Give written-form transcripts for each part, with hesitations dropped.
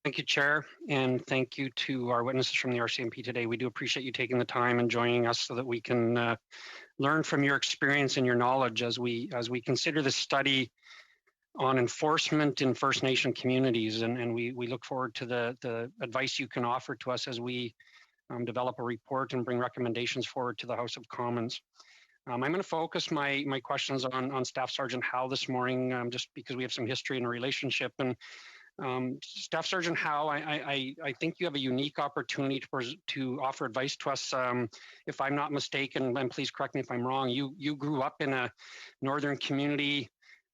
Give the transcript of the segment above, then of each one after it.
Thank you, Chair, and thank you to our witnesses from the RCMP today. We do appreciate you taking the time and joining us so that we can learn from your experience and your knowledge as we consider this study on enforcement in First Nation communities. And we look forward to the advice you can offer to us as we develop a report and bring recommendations forward to the House of Commons. I'm going to focus my questions on Staff Sergeant Howe this morning, just because we have some history and a relationship. And Staff Sergeant Howe, I think you have a unique opportunity to offer advice to us. If I'm not mistaken, and please correct me if I'm wrong, you grew up in a northern community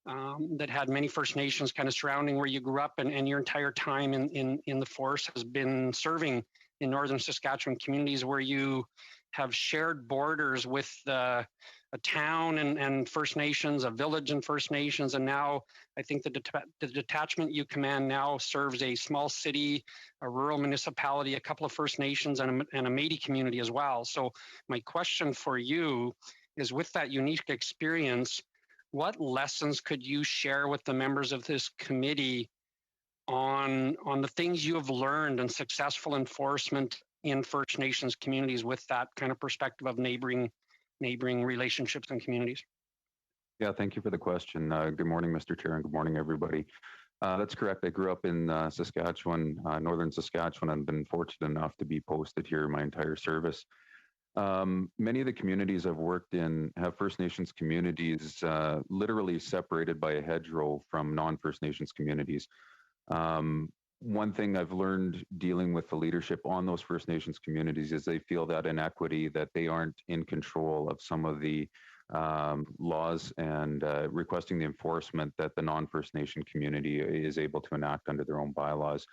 that had many First Nations kind of surrounding where you grew up, and your entire time in the force has been serving in northern Saskatchewan communities where you have shared borders with a town and First Nations, a village and First Nations, and now I think the detachment you command now serves a small city, a rural municipality, a couple of First Nations, and a Métis community as well. So my question for you is, with that unique experience, what lessons could you share with the members of this committee on the things you have learned in successful enforcement in First Nations communities with that kind of perspective of neighboring relationships and communities? Yeah, thank you for the question. Good morning, Mr. Chair, and good morning, everybody. That's correct. I grew up in Saskatchewan, northern Saskatchewan, and been fortunate enough to be posted here my entire service. Many of the communities I've worked in have First Nations communities literally separated by a hedgerow from non-First Nations communities. One thing I've learned dealing with the leadership on those First Nations communities is they feel that inequity, that they aren't in control of some of the laws and requesting the enforcement that the non-First Nation community is able to enact under their own bylaws.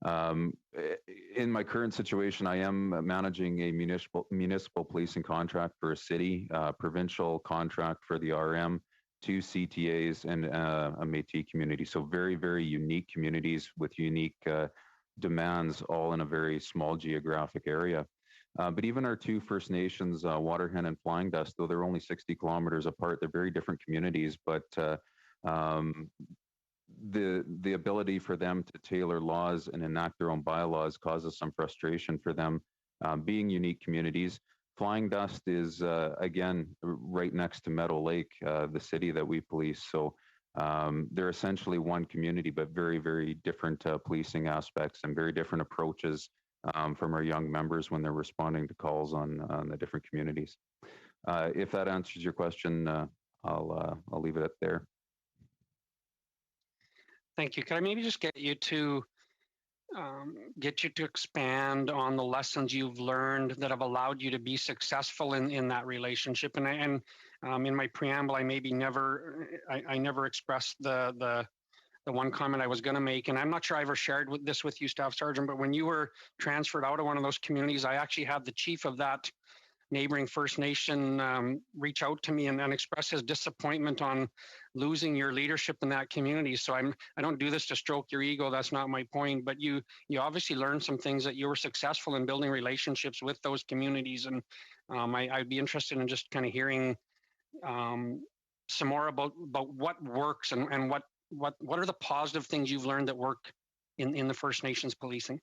In my current situation, I am managing a municipal policing contract for a city, provincial contract for the RM, 2 CTAs, and a Métis community. So very, very unique communities with unique demands, all in a very small geographic area. But even our 2 First Nations, Waterhen and Flying Dust, though they're only 60 kilometers apart, they're very different communities, but the ability for them to tailor laws and enact their own bylaws causes some frustration for them, being unique communities. Flying Dust is, again, right next to Meadow Lake, the city that we police. So they're essentially one community, but very, very different policing aspects and very different approaches from our young members when they're responding to calls on the different communities. If that answers your question, I'll leave it at there. Thank you. Can I maybe just get you to expand on the lessons you've learned that have allowed you to be successful in that relationship? And in my preamble, I never expressed the one comment I was going to make, and I'm not sure I ever shared this with you, Staff Sergeant, but when you were transferred out of one of those communities, I actually had the chief of that neighboring First Nation reach out to me and express his disappointment on losing your leadership in that community. So I don't do this to stroke your ego. That's not my point. But you obviously learned some things, that you were successful in building relationships with those communities. And I'd be interested in just kind of hearing some more about what works and what are the positive things you've learned that work in the First Nations policing.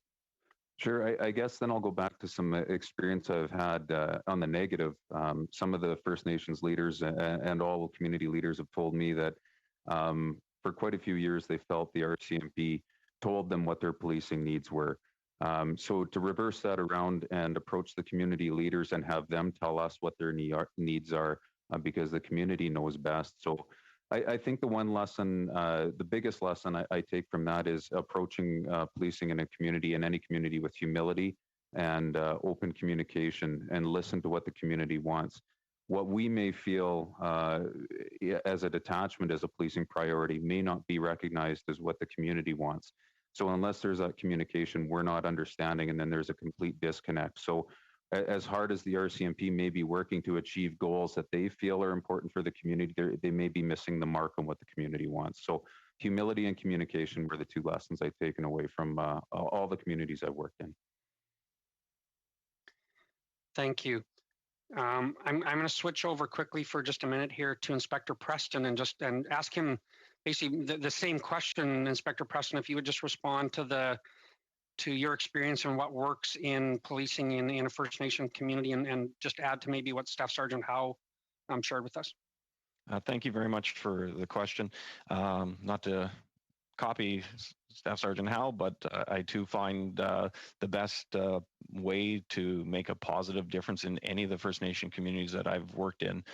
Sure. I guess then I'll go back to some experience I've had on the negative. Some of the First Nations leaders and all community leaders have told me that for quite a few years, they felt the RCMP told them what their policing needs were. So to reverse that around and approach the community leaders and have them tell us what their needs are, because the community knows best. So I think the one lesson, the biggest lesson I take from that is approaching policing in a community, in any community, with humility and open communication, and listen to what the community wants. What we may feel as a detachment, as a policing priority, may not be recognized as what the community wants. So unless there's that communication, we're not understanding, and then there's a complete disconnect. So as hard as the RCMP may be working to achieve goals that they feel are important for the community, they may be missing the mark on what the community wants. So humility and communication were the 2 lessons I've taken away from all the communities I've worked in. Thank you. I'm going to switch over quickly for just a minute here to Inspector Preston and ask him basically the same question, Inspector Preston, if you would just respond to the to your experience and what works in policing in a First Nation community, and just add to maybe what Staff Sergeant Howe shared with us. Thank you very much for the question. Not to copy Staff Sergeant Howe, but I too find the best way to make a positive difference in any of the First Nation communities that I've worked in,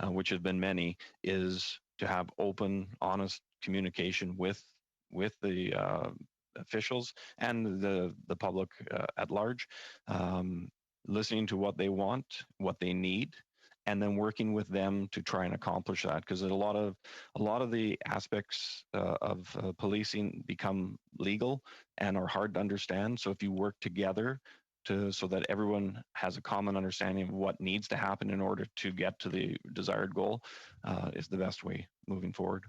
which have been many, is to have open, honest communication with the officials and the public at large, listening to what they want, what they need, and then working with them to try and accomplish that. Because a lot of the aspects of policing become legal and are hard to understand. So if you work together so that everyone has a common understanding of what needs to happen in order to get to the desired goal, is the best way moving forward.